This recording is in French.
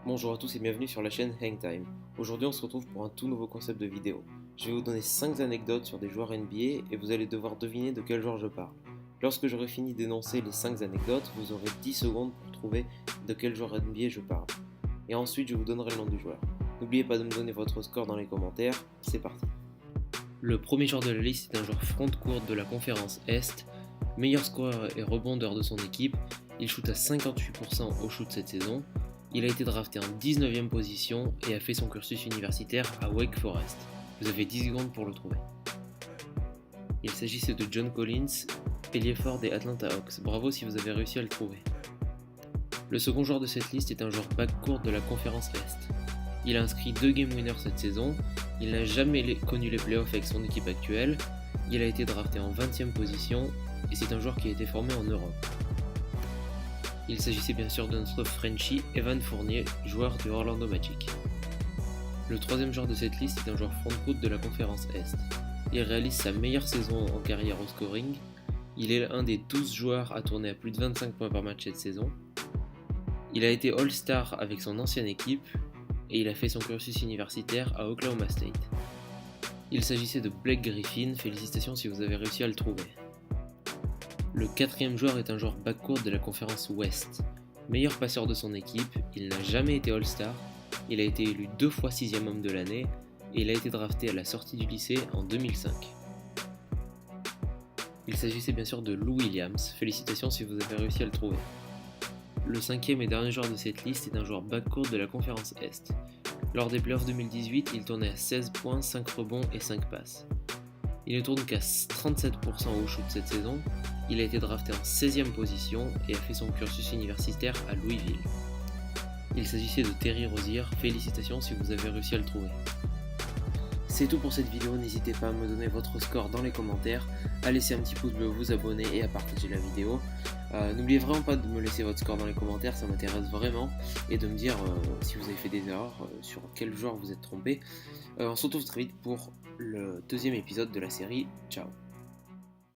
Bonjour à tous et bienvenue sur la chaîne Hangtime. Aujourd'hui on se retrouve pour un tout nouveau concept de vidéo. Je vais vous donner 5 anecdotes sur des joueurs NBA et vous allez devoir deviner de quel joueur je parle. Lorsque j'aurai fini d'énoncer les 5 anecdotes, vous aurez 10 secondes pour trouver de quel joueur NBA je parle. Et ensuite je vous donnerai le nom du joueur. N'oubliez pas de me donner votre score dans les commentaires, c'est parti. Le premier joueur de la liste est un joueur front-court de la conférence Est, meilleur scoreur et rebondeur de son équipe, il shoot à 58% au shoot cette saison. Il a été drafté en 19e position et a fait son cursus universitaire à Wake Forest. Vous avez 10 secondes pour le trouver. Il s'agissait de John Collins, ailier fort des Atlanta Hawks. Bravo si vous avez réussi à le trouver. Le second joueur de cette liste est un joueur backcourt de la conférence Est. Il a inscrit 2 game winners cette saison, il n'a jamais connu les playoffs avec son équipe actuelle, il a été drafté en 20e position et c'est un joueur qui a été formé en Europe. Il s'agissait bien sûr de notre Frenchie Evan Fournier, joueur du Orlando Magic. Le troisième joueur de cette liste est un joueur front-court de la conférence Est. Il réalise sa meilleure saison en carrière au scoring. Il est un des 12 joueurs à tourner à plus de 25 points par match cette saison. Il a été All-Star avec son ancienne équipe et il a fait son cursus universitaire à Oklahoma State. Il s'agissait de Blake Griffin, félicitations si vous avez réussi à le trouver. Le quatrième joueur est un joueur backcourt de la conférence Ouest. Meilleur passeur de son équipe, il n'a jamais été All-Star, il a été élu 2 fois 6e homme de l'année et il a été drafté à la sortie du lycée en 2005. Il s'agissait bien sûr de Lou Williams, félicitations si vous avez réussi à le trouver. Le cinquième et dernier joueur de cette liste est un joueur backcourt de la conférence Est. Lors des playoffs 2018, il tournait à 16 points, 5 rebonds et 5 passes. Il ne tourne qu'à 37% au shoot cette saison, il a été drafté en 16e position et a fait son cursus universitaire à Louisville. Il s'agissait de Terry Rozier, félicitations si vous avez réussi à le trouver. C'est tout pour cette vidéo, n'hésitez pas à me donner votre score dans les commentaires, à laisser un petit pouce bleu, vous abonner et à partager la vidéo. N'oubliez vraiment pas de me laisser votre score dans les commentaires, ça m'intéresse vraiment, et de me dire si vous avez fait des erreurs, sur quel joueur vous êtes trompé. On se retrouve très vite pour le deuxième épisode de la série. Ciao.